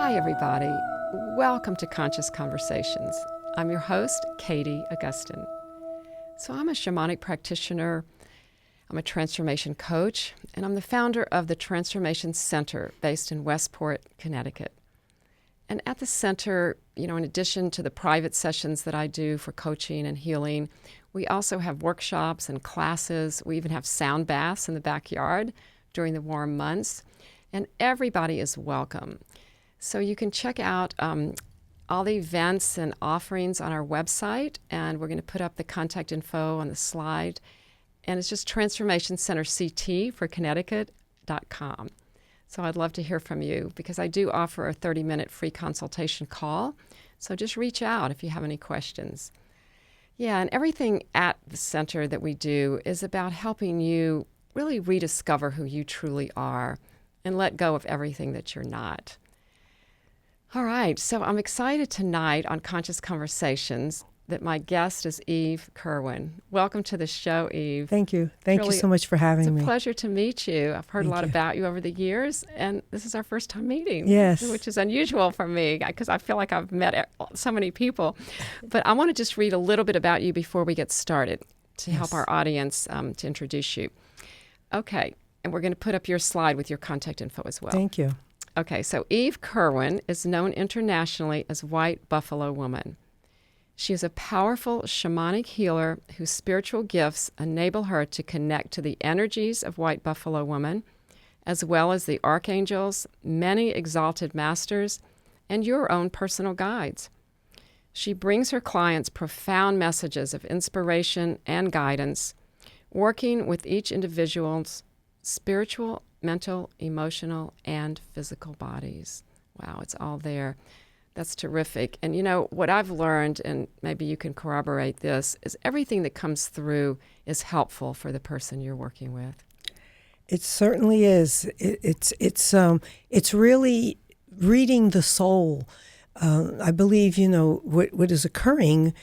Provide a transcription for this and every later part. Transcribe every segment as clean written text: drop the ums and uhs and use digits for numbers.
Hi, everybody. Welcome to Conscious Conversations. I'm your host, Katie Augustyn. So I'm a shamanic practitioner, I'm a transformation coach, and I'm the founder of the Transformation Center based in Westport, Connecticut. And at the center, in addition to the private sessions that I do for coaching and healing, we also have workshops and classes. We even have sound baths in the backyard during the warm months, and everybody is welcome. So you can check out all the events and offerings on our website, and we're going to put up the contact info on the slide. And it's just Transformation Center CT for Connecticut.com. So I'd love to hear from you because I do offer a 30-minute free consultation call. So just reach out if you have any questions. Yeah, and everything at the center that we do is about helping you really rediscover who you truly are and let go of everything that you're not. All right, so I'm excited tonight on Conscious Conversations that my guest is Eve Kerwin. Welcome to the show, Eve. Thank you. Thank you so much for having me. It's a pleasure to meet you. I've heard a lot about you over the years, and this is our first time meeting. Yes. Which is unusual for me because I feel like I've met so many people. But I want to just read a little bit about you before we get started to help our audience to introduce you. Okay, and we're going to put up your slide with your contact info as well. Thank you. Okay, so Eve Kerwin is known internationally as White Buffalo Woman. She is a powerful shamanic healer whose spiritual gifts enable her to connect to the energies of White Buffalo Woman, as well as the Archangels, many exalted masters, and your own personal guides. She brings her clients profound messages of inspiration and guidance, working with each individual's spiritual, mental, emotional, and physical bodies. Wow, it's all there. That's terrific. And what I've learned, and maybe you can corroborate this, is everything that comes through is helpful for the person you're working with. It certainly is. It's really reading the soul. I believe what is occurring.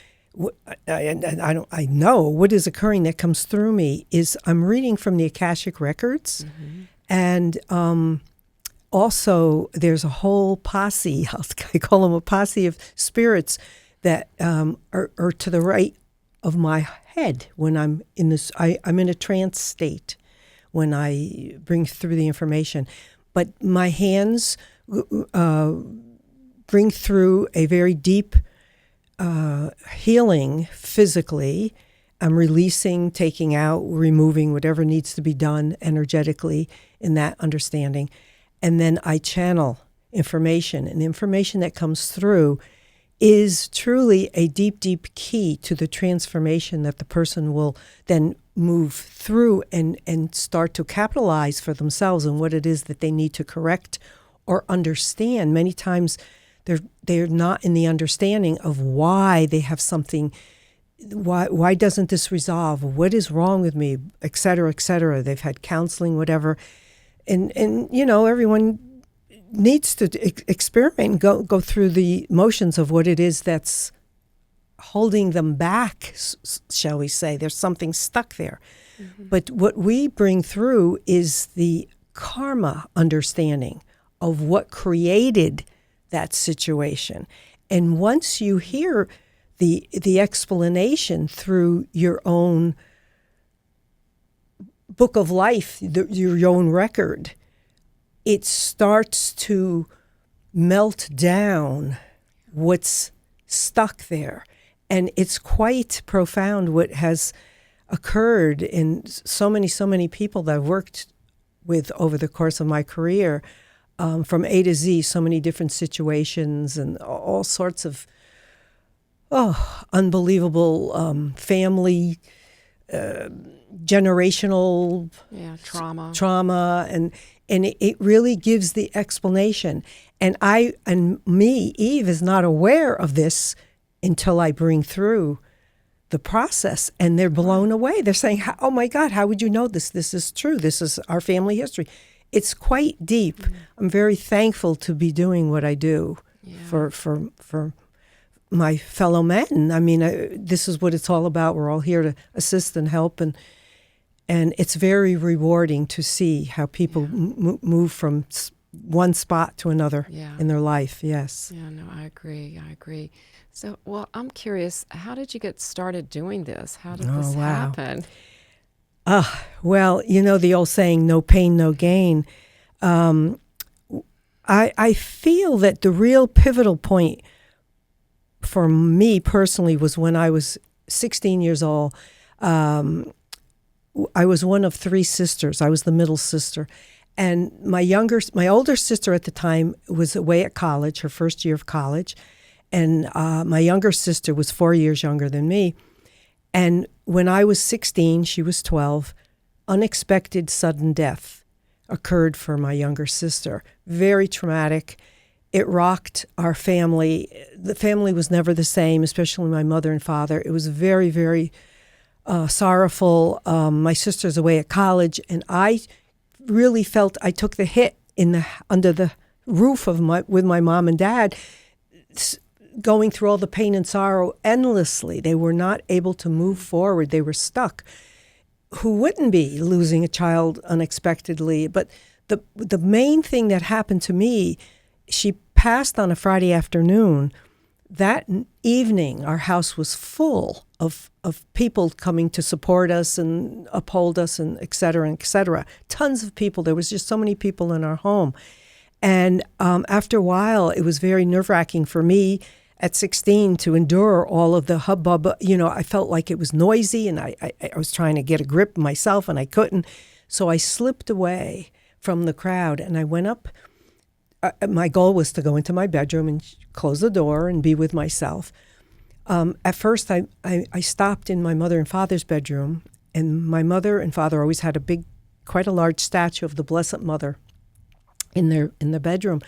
I know what is occurring that comes through me is I'm reading from the Akashic records. Mm-hmm. And also, there's a whole posse, I call them a posse of spirits that are to the right of my head when I'm in this. I'm in a trance state when I bring through the information. But my hands bring through a very deep healing physically. I'm releasing, taking out, removing whatever needs to be done energetically in that understanding. And then I channel information. And the information that comes through is truly a deep, deep key to the transformation that the person will then move through and start to capitalize for themselves on what it is that they need to correct or understand. Many times they're not in the understanding of why they have something. Why doesn't this resolve? What is wrong with me? Et cetera, et cetera. They've had counseling, whatever. And everyone needs to experiment and go through the motions of what it is that's holding them back, shall we say. There's something stuck there. Mm-hmm. But what we bring through is the karma understanding of what created that situation. And once you hear the explanation through your own book of life, your own record, it starts to melt down what's stuck there. And it's quite profound what has occurred in so many people that I've worked with over the course of my career, from A to Z, so many different situations and all sorts of unbelievable family, generational trauma, and it really gives the explanation. And Eve is not aware of this until I bring through the process, and they're blown away. They're saying, "Oh my God, how would you know this? This is true. This is our family history." It's quite deep. Mm-hmm. I'm very thankful to be doing what I do for my fellow men. I mean, this is what it's all about. We're all here to assist and help, and it's very rewarding to see how people move from one spot to another Yeah. in their life. Yes. Yeah, no, I agree. I agree. So, well, I'm curious, how did you get started doing this? How did Oh, this wow. happen? Well, you know the old saying, no pain, no gain. I feel that the real pivotal point for me personally was when I was 16 years old. I was one of three sisters. I was the middle sister. And my older sister at the time was away at college, her first year of college. And my younger sister was 4 years younger than me. And when I was 16, she was 12, unexpected sudden death occurred for my younger sister. Very traumatic. It rocked our family. The family was never the same, especially my mother and father. It was very, very sorrowful. My sister's away at college, and I really felt I took the hit under the roof with my mom and dad, going through all the pain and sorrow endlessly. They were not able to move forward. They were stuck. Who wouldn't be losing a child unexpectedly? But the main thing that happened to me, she passed on a Friday afternoon. That evening, our house was full of people coming to support us and uphold us, and et cetera, and et cetera. Tons of people. There was just so many people in our home. And after a while, it was very nerve-wracking for me at 16 to endure all of the hubbub. You know, I felt like it was noisy, and I was trying to get a grip myself, and I couldn't. So I slipped away from the crowd, and I went up. My goal was to go into my bedroom and close the door and be with myself. At first, I stopped in my mother and father's bedroom, and my mother and father always had quite a large statue of the Blessed Mother in the bedroom.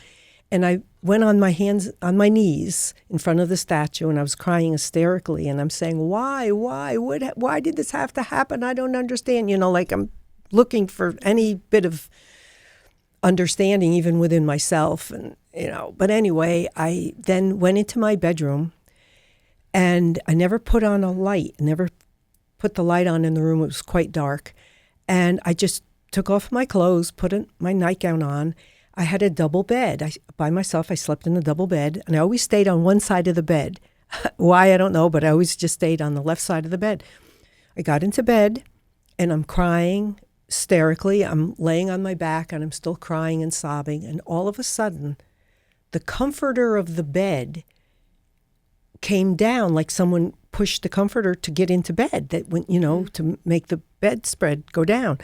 And I went on my knees in front of the statue, and I was crying hysterically, and I'm saying, why did this have to happen? I don't understand. You know, like I'm looking for any bit of understanding even within myself. And, you know, but anyway, I then went into my bedroom, and I never put on a light, never put the light on in the room. It was quite dark. And I just took off my clothes, put my nightgown on. I had a double bed. By myself, I slept in a double bed, and I always stayed on one side of the bed. Why, I don't know, but I always just stayed on the left side of the bed. I got into bed, and I'm crying hysterically. I'm laying on my back, and I'm still crying and sobbing. And all of a sudden, the comforter of the bed came down, like someone pushed the comforter to get into bed, that went, you know, to make the bedspread go down.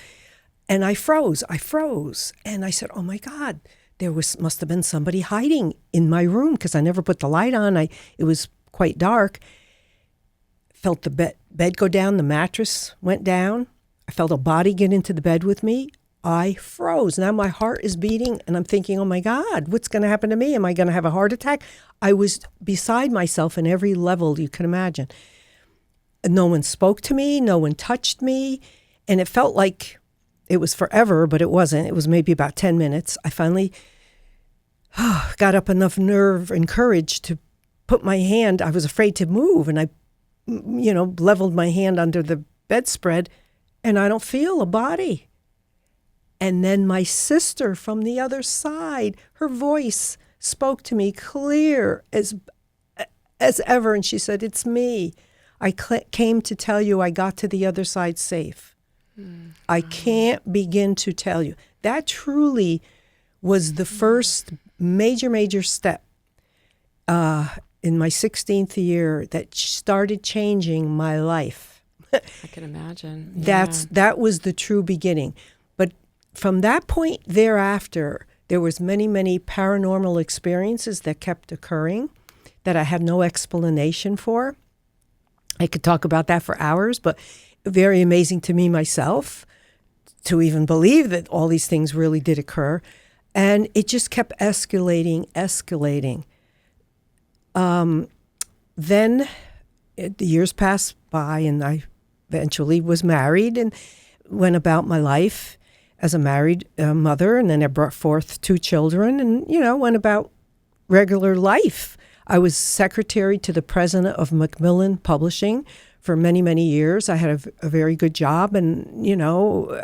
And I froze. And I said, oh my God, must have been somebody hiding in my room, because I never put the light on. It was quite dark. Felt the bed go down, the mattress went down. I felt a body get into the bed with me. I froze. Now my heart is beating, and I'm thinking, oh my God, what's going to happen to me? Am I going to have a heart attack? I was beside myself in every level you can imagine. No one spoke to me. No one touched me. And it felt like it was forever, but it wasn't. It was maybe about 10 minutes. I finally got up enough nerve and courage to put my hand. I was afraid to move, and I, you know, leveled my hand under the bedspread, and I don't feel a body. And then my sister from the other side, her voice spoke to me clear as ever, and she said, "It's me. I came to tell you I got to the other side safe." I can't begin to tell you. That truly was the first major step in my 16th year that started changing my life. I can imagine. Yeah. That was the true beginning. But from that point thereafter, there was many paranormal experiences that kept occurring that I had no explanation for. I could talk about that for hours, but very amazing to me myself to even believe that all these things really did occur. And it just kept escalating. Then the years passed by, and I eventually was married and went about my life as a married mother. And then I brought forth 2 children and, you know, went about regular life. I was secretary to the president of Macmillan Publishing for many years. I had a very good job, and, you know,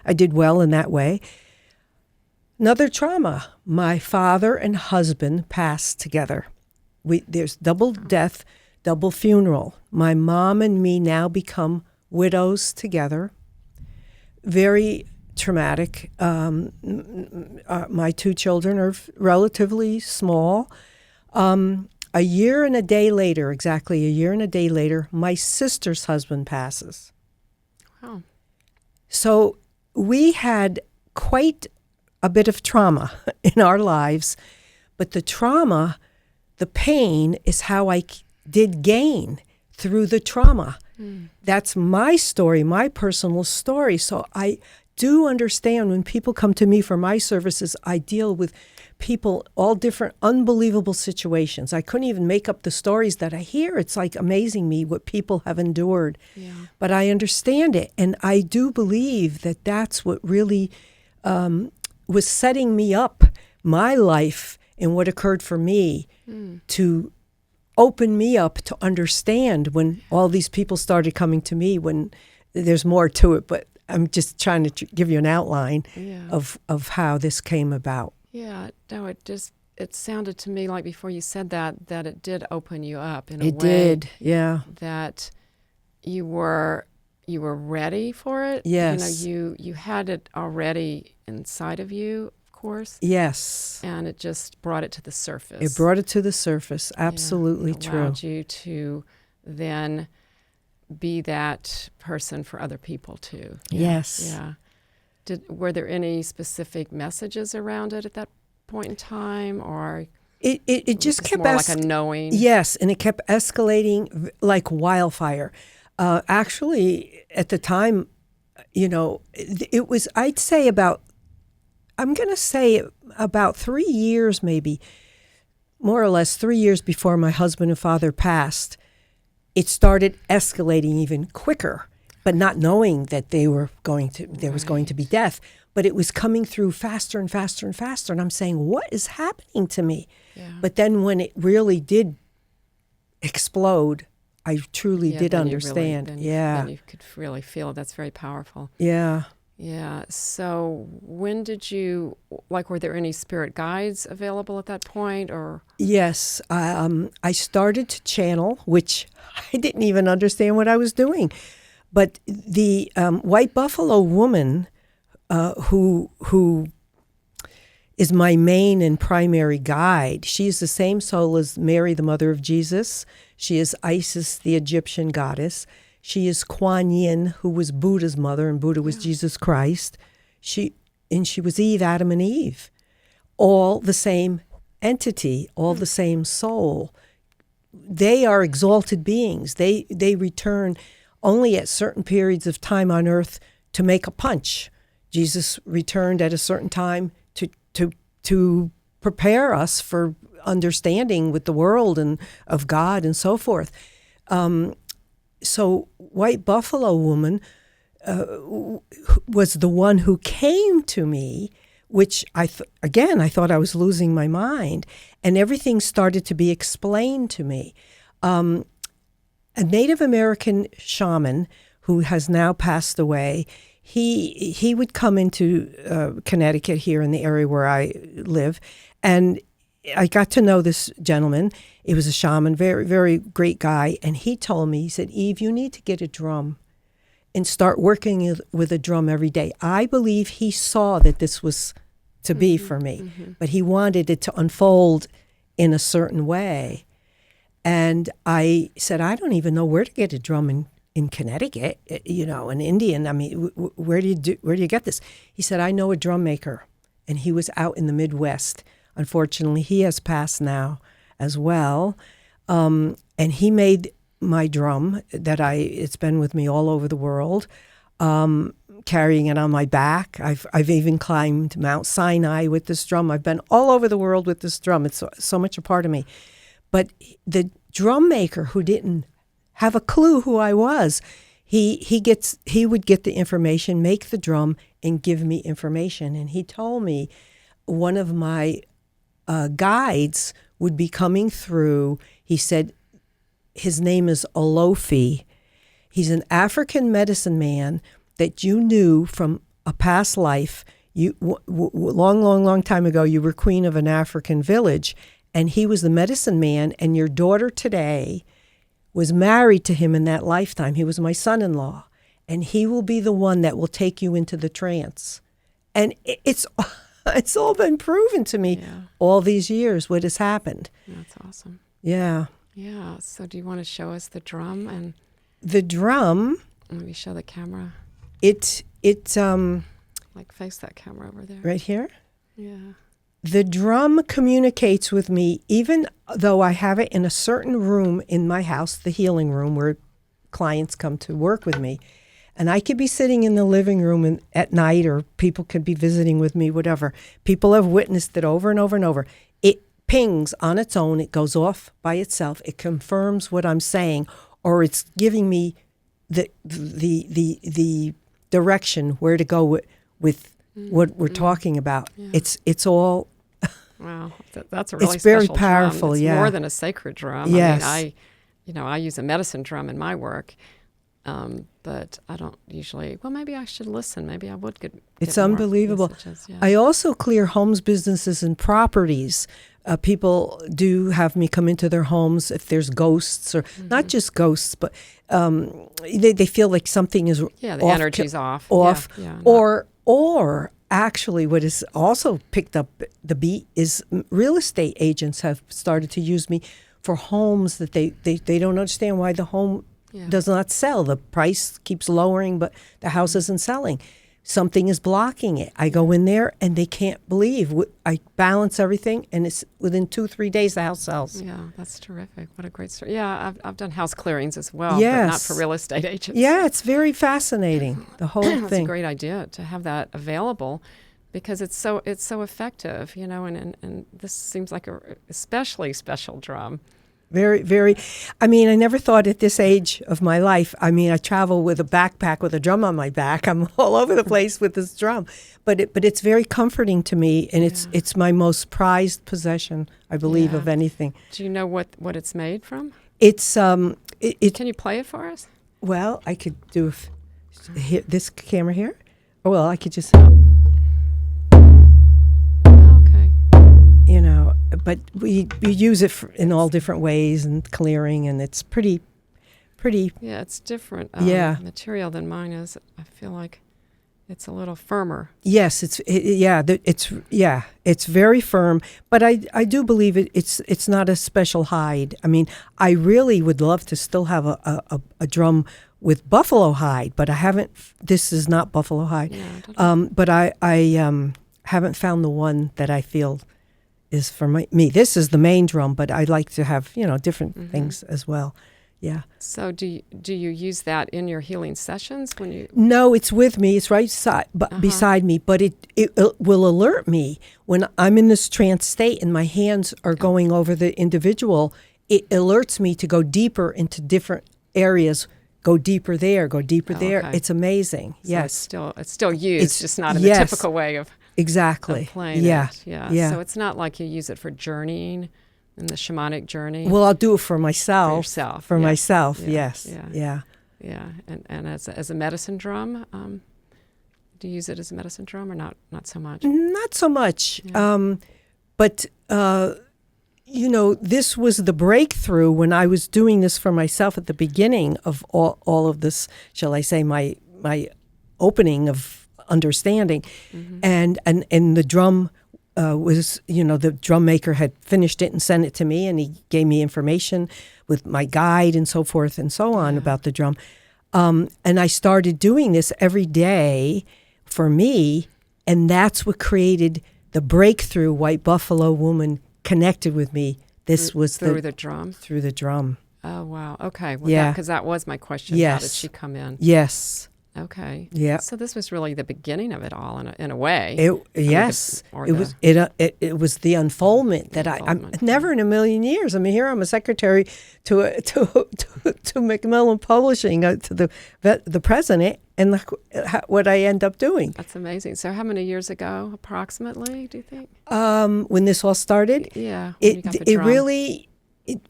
I did well in that way. Another trauma. My father and husband passed together. There's double death, double funeral. My mom and me now become widows together. Very traumatic. My two children are relatively small. A year and a day later, exactly a year and a day later, my sister's husband passes. Wow. So we had quite a bit of trauma in our lives, but the trauma, the pain is how I did gain through the trauma. That's my story, my personal story. So I do understand when people come to me for my services, I deal with people, all different unbelievable situations. I couldn't even make up the stories that I hear. It's like amazing me what people have endured. Yeah. But I understand it. And I do believe that that's what really was setting me up, my life and what occurred for me to open me up to understand when all these people started coming to me, when there's more to it, but I'm just trying to give you an outline of how this came about. Yeah, no, it sounded to me like before you said that it did open you up in a It way. did, yeah. That you were ready for it. Yes. You had it already inside of you, of course. Yes. And it just brought it to the surface. It brought it to the surface. Absolutely It true. allowed you to then be that person for other people too. Yes. Yeah. Were there any specific messages around it at that point in time, or It just kept more like a knowing? Yes, and it kept escalating like wildfire. Actually, at the time, it was, I'd say about 3 years, maybe, more or less 3 years before my husband and father passed, it started escalating even quicker, but not knowing that there was going to be death. But it was coming through faster and faster and faster. And I'm saying, what is happening to me? Yeah. But then when it really did explode, I truly did then understand. Then you could really feel it. That's very powerful. Yeah. Yeah. So when did you, were there any spirit guides available at that point, or? Yes. I started to channel, which I didn't even understand what I was doing. But the white buffalo woman who is my main and primary guide, she is the same soul as Mary, the mother of Jesus. She is Isis, the Egyptian goddess. She is Kuan Yin, who was Buddha's mother, and Buddha was Jesus Christ. She was Eve, Adam and Eve. All the same entity, all the same soul. They are exalted beings. They return only at certain periods of time on earth to make a punch. Jesus returned at a certain time to prepare us for understanding with the world and of God and so forth. So White Buffalo Woman was the one who came to me, which I thought I was losing my mind, and everything started to be explained to me. A Native American shaman who has now passed away, he would come into Connecticut here in the area where I live, and I got to know this gentleman. He was a shaman, very, very great guy, and he told me, he said, Eve, you need to get a drum and start working with a drum every day. I believe he saw that this was to be for me, but he wanted it to unfold in a certain way. And I said, I don't even know where to get a drum in Connecticut, an Indian. I mean, where do you get this? He said, I know a drum maker, and he was out in the Midwest. Unfortunately, he has passed now as well. And he made my drum it's been with me all over the world, carrying it on my back. I've even climbed Mount Sinai with this drum. I've been all over the world with this drum. It's so much a part of me. But the drum maker who didn't have a clue who I was, he would get the information, make the drum, and give me information. And he told me one of my guides would be coming through. He said his name is Olofi. He's an African medicine man that you knew from a past life. long time ago, you were queen of an African village, and he was the medicine man, and your daughter today was married to him in that lifetime. He was my son-in-law, and he will be the one that will take you into the trance. And it's all been proven to me all these years what has happened. That's awesome. Yeah. Yeah. So do you want to show us the drum? And the drum, maybe show the camera. It Like face that camera over there. Right here? Yeah. The drum communicates with me, even though I have it in a certain room in my house, the healing room, where clients come to work with me. And I could be sitting in the living room at night, or people could be visiting with me, whatever. People have witnessed it over and over and over. It pings on its own. It goes off by itself. It confirms what I'm saying, or it's giving me the direction where to go with what we're talking about. Yeah. It's all. Wow, that's a really it's very special powerful. Drum. It's yeah, more than a sacred drum. Yes. I mean, I use a medicine drum in my work. But I don't usually. Well, maybe I should listen. Maybe I would get It's more unbelievable. messages, yeah. I also clear homes, businesses, and properties. People do have me come into their homes if there's ghosts, or not just ghosts, but they feel like something is the off, energy's off. Yeah, or actually, what is also picked up the beat is real estate agents have started to use me for homes that they don't understand why the home does not sell. The price keeps lowering, but the house isn't selling. Something is blocking it. I go in there, and they can't believe. I balance everything, and it's within 2-3 days the house sells. Yeah, that's terrific. What a great story. Yeah, I've done house clearings as well, Yes. but not for real estate agents. Yeah, it's very fascinating, the whole It's a thing. great idea to have that available, because it's so effective, and this seems like a especially special drum. Very, very. I mean, I never thought at this age of my life. I mean, I travel with a backpack with a drum on my back. I'm all over the place with this drum, but it's very comforting to me, and it's my most prized possession, I believe, of anything. Do you know what it's made from? It's Can you play it for us? Well, I could do this camera here. Or, well, I could just. Okay. But we use it in all different ways and clearing, and it's pretty. Yeah, it's different material than mine is. I feel like it's a little firmer. Yes, it's very firm, but I do believe it's not a special hide. I mean, I really would love to still have a drum with buffalo hide, but I haven't. This is not buffalo hide. Yeah, but I haven't found the one that I feel is for me. This is the main drum, but I like to have different things as well. Yeah. So do you use that in your healing sessions when you? No, it's with me. It's beside me, but it will alert me when I'm in this trance state and my hands are going over the individual. It alerts me to go deeper into different areas. Go deeper there. Go deeper there. Okay. It's amazing. So yes. It's still used, just not in the typical way of. Exactly. Playing Yeah. it. Yeah. So it's not like you use it for journeying in the shamanic journey. Well, I'll do it for myself. For yourself. For yeah. myself. Yeah. Yes. Yeah. Yeah. And as a medicine drum, do you use it as a medicine drum or not so much? Not so much. Yeah. But this was the breakthrough when I was doing this for myself at the beginning of all of this. Shall I say my opening of understanding, and the drum was the drum maker had finished it and sent it to me, and he gave me information with my guide and so forth and so on about the drum, and I started doing this every day for me, and that's what created the breakthrough. White Buffalo woman connected with me. This was through the drum. Through the drum. Oh wow. Okay. Well, because that was my question. Yes. How did she come in? Yes. Okay. Yeah. So this was really the beginning of it all in a way. It was the unfoldment that I'm never in a million years. I mean, here I'm a secretary to Macmillan Publishing, to the president, and what I end up doing. That's amazing. So how many years ago, approximately, do you think? When this all started? Yeah.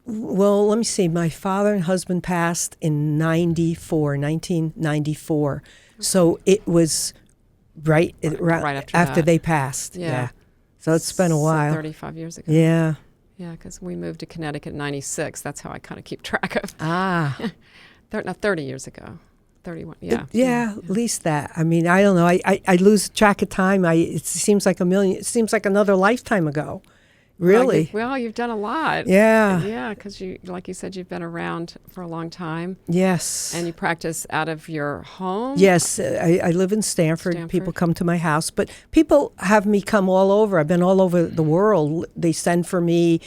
Well, let me see. My father and husband passed in 1994. Okay. So it was right after that. they passed. Yeah. So it's been a while. 35 years ago. Yeah. Yeah, because we moved to Connecticut in 96. That's how I kind of keep track of. 30 years ago. 31, yeah. At least that. I mean, I don't know. I lose track of time. It seems like it seems like another lifetime ago. Really? Well, you've done a lot. Yeah. Yeah, because like you said, you've been around for a long time. Yes. And you practice out of your home? Yes. I live in Stamford. People come to my house. But people have me come all over. I've been all over the world. They send for me,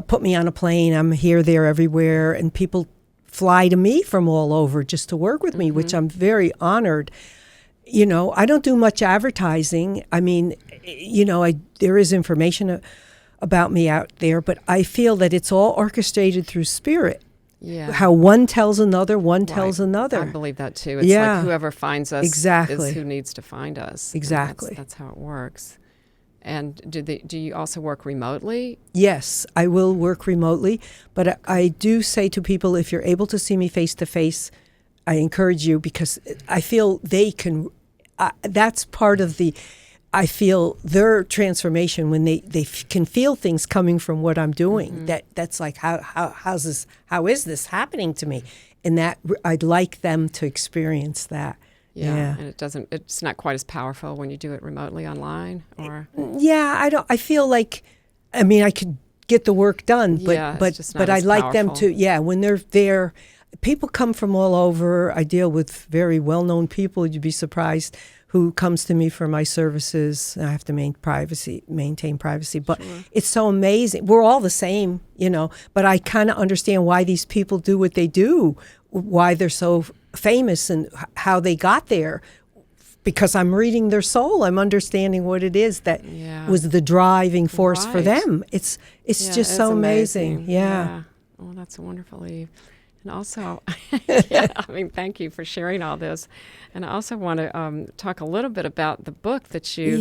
put me on a plane. I'm here, there, everywhere. And people fly to me from all over just to work with me, which I'm very honored. You know, I don't do much advertising. I mean, you know, there is information about me out there, but I feel that it's all orchestrated through spirit. Yeah. How one tells another, one tells another. I believe that too. It's like whoever finds us is who needs to find us. Exactly. That's how it works. And do you also work remotely? Yes, I will work remotely, but I do say to people, if you're able to see me face to face, I encourage you, because I feel they can, that's part of I feel their transformation when they can feel things coming from what I'm doing. That's like, how is this happening to me? And that I'd like them to experience that. Yeah. And it's not quite as powerful when you do it remotely online, or? Yeah, I feel like, I mean, I could get the work done, but I'd like them to, when they're there. People come from all over. I deal with very well-known people. You'd be surprised who comes to me for my services. I have to maintain privacy. But it's so amazing. We're all the same, you know, but I kind of understand why these people do what they do, why they're so famous and how they got there. Because I'm reading their soul. I'm understanding what it is that was the driving force for them. It's just so amazing. Yeah. Oh, that's wonderful, Eve. And also, I mean, thank you for sharing all this. And I also want to talk a little bit about the book that you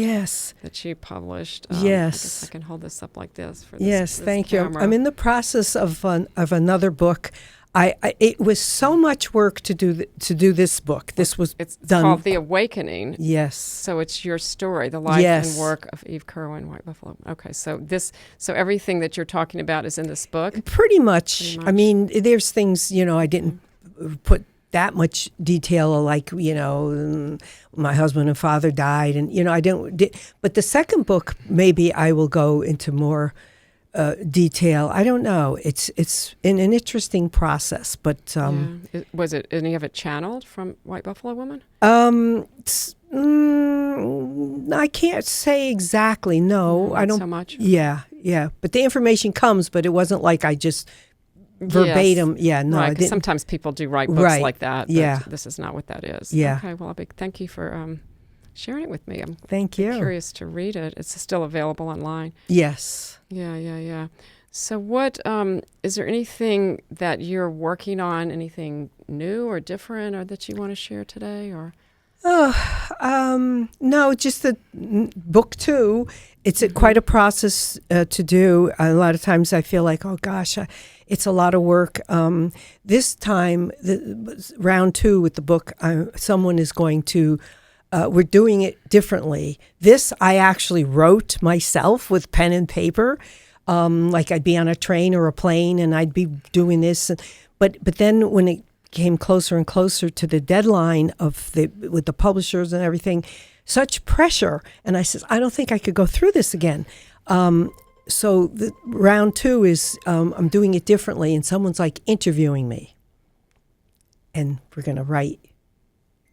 published. I guess I can hold this up like this for this. Yes, thank camera. you. I'm in the process of another book. It was so much work to do this book. It's done. Called The Awakening. Yes. So it's your story, the life and work of Eve Kerwin, White Buffalo. Okay, so everything that you're talking about is in this book? Pretty much. I mean, there's things, you know, I didn't put that much detail, like, you know, my husband and father died, and, you know, but the second book, maybe I will go into more detail. I don't know. It's an interesting process, but was it any of it channeled from White Buffalo Woman? I can't say exactly. No, I don't. So much. Yeah. But the information comes, but it wasn't like I just verbatim. Yes. Yeah, no. Right, 'cause sometimes people do write books like that. But this is not what that is. Yeah. Okay. Well, thank you for sharing it with me. Thank you. I'm curious to read it. It's still available online. Yes. Yeah. So what, is there anything that you're working on, anything new or different or that you want to share today, or? No, just the book 2. It's quite a process to do. A lot of times I feel like, oh gosh, it's a lot of work. This time, round 2 with the book, someone is going to, we're doing it differently. This I actually wrote myself with pen and paper. Like I'd be on a train or a plane and I'd be doing this. But then when it came closer and closer to the deadline with the publishers and everything, such pressure. And I said, I don't think I could go through this again. So the round 2 is I'm doing it differently, and someone's like interviewing me. And we're going to write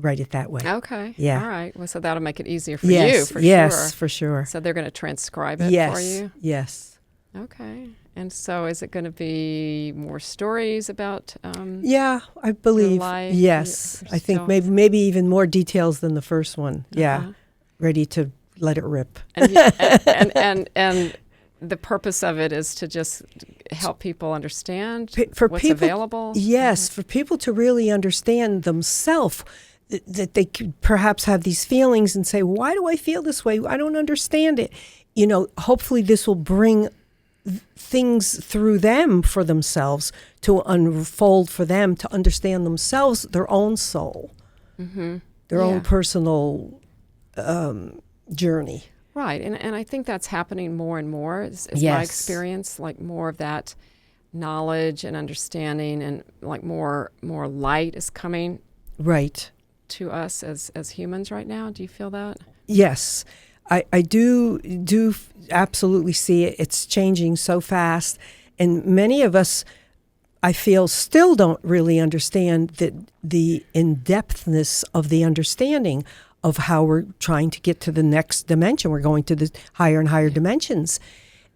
it that way. Okay. Yeah. All right. Well, so that'll make it easier for you, for sure. Yes, for sure. So they're going to transcribe it for you? Yes. Okay. And so is it going to be more stories about yeah, I believe. life? Yes. I think maybe even more details than the first one. Yeah. Ready to let it rip. And the purpose of it is to just help people understand what's available? Yes, for people to really understand themselves, that they could perhaps have these feelings and say, why do I feel this way? I don't understand it. You know, hopefully this will bring things through them for themselves to unfold for them, to understand themselves, their own soul, their own personal journey. Right, and I think that's happening more and more, is my Yes. experience, like more of that knowledge and understanding, and like more light is coming Right. to us as humans right now. Do you feel that? Yes, I do absolutely see it. It's changing so fast, and many of us, I feel, still don't really understand the in-depthness of the understanding of how we're trying to get to the next dimension. We're going to the higher and higher dimensions,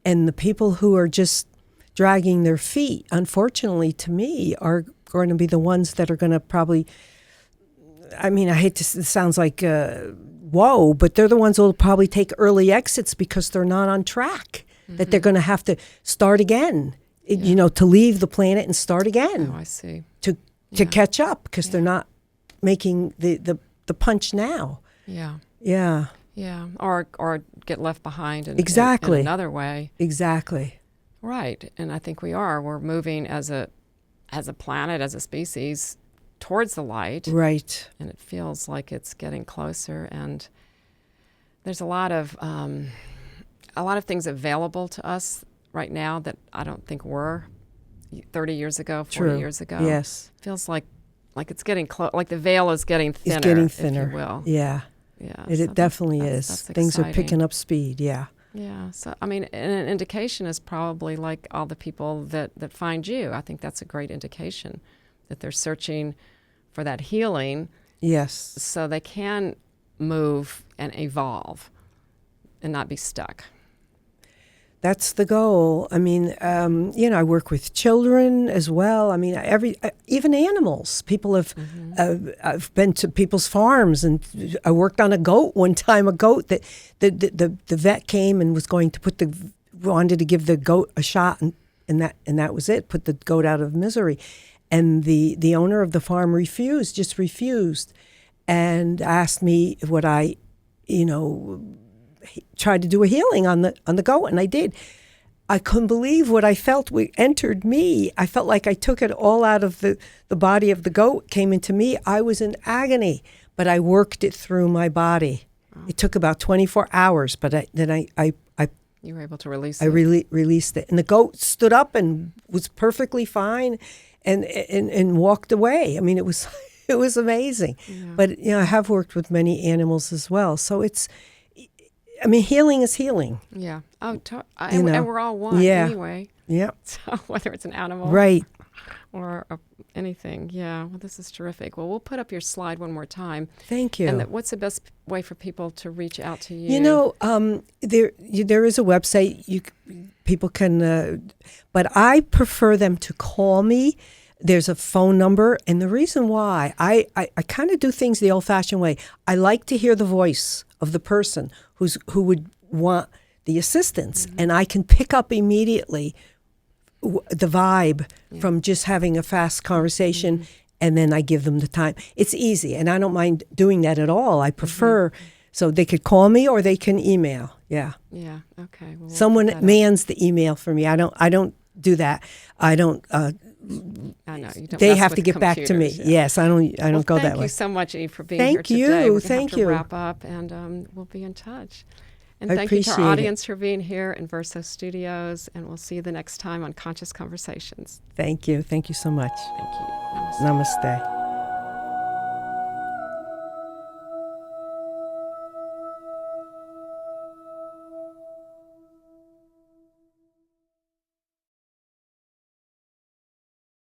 and the people who are just dragging their feet, unfortunately, to me, are going to be the ones that are going to probably. I mean, I hate to. It sounds like whoa, but they're the ones who will probably take early exits because they're not on track. That they're going to have to start again. You know, to leave the planet and start again. Oh, I see. To catch up because they're not making the punch now. Yeah. Yeah. Yeah. Or get left behind in another way. Exactly. Right. And I think we are. We're moving as a planet, as a species, towards the light. Right. And it feels like it's getting closer. And there's a lot of things available to us right now that I don't think were 30 years ago, 40 True. years ago. Yes. Feels like it's getting close, like the veil is getting thinner. It's getting thinner. If you will. Yeah. Yeah. It definitely is. That's Things are exciting. picking up speed. Yeah. Yeah. So, I mean, an indication is probably like all the people that find you. I think that's a great indication that they're searching for that healing. Yes. So they can move and evolve and not be stuck. That's the goal. I mean, I work with children as well. I mean, even animals. People have. I've been to people's farms, and I worked on a goat one time. A goat that the vet came and was going to wanted to give the goat a shot, and that was it. Put the goat out of misery, and the owner of the farm just refused, and asked me would I, tried to do a healing on the goat, and I did. I couldn't believe what I felt entered me. I felt like I took it all out of the body of the goat, came into me. I was in agony, but I worked it through my body. Oh. It took about 24 hours, but then I you were able to release it. I released it, and the goat stood up and was perfectly fine, and walked away. I mean, it was amazing. Yeah. But I have worked with many animals as well, so it's. I mean, healing is healing. Yeah. Oh, and we're all one anyway. Yeah. So whether it's an animal, right, or anything, yeah. Well, this is terrific. Well, we'll put up your slide one more time. Thank you. And what's the best way for people to reach out to you? There is a website people can, but I prefer them to call me. There's a phone number, and the reason why I kind of do things the old-fashioned way. I like to hear the voice of the person who would want the assistance, and I can pick up immediately the vibe from just having a fast conversation, and then I give them the time. It's easy, and I don't mind doing that at all. I prefer, so they could call me or they can email. Yeah. Yeah. Okay. Well, someone mans the email for me. I don't do that. I don't. I know you don't. They have to get back to me. Yeah. Yes, I don't go that way. Thank you so much, Eve, for being here today. We're going to wrap up, and we'll be in touch. And thank you to our audience for being here in Verso Studios, and we'll see you the next time on Conscious Conversations. Thank you. Thank you so much. Thank you. Namaste.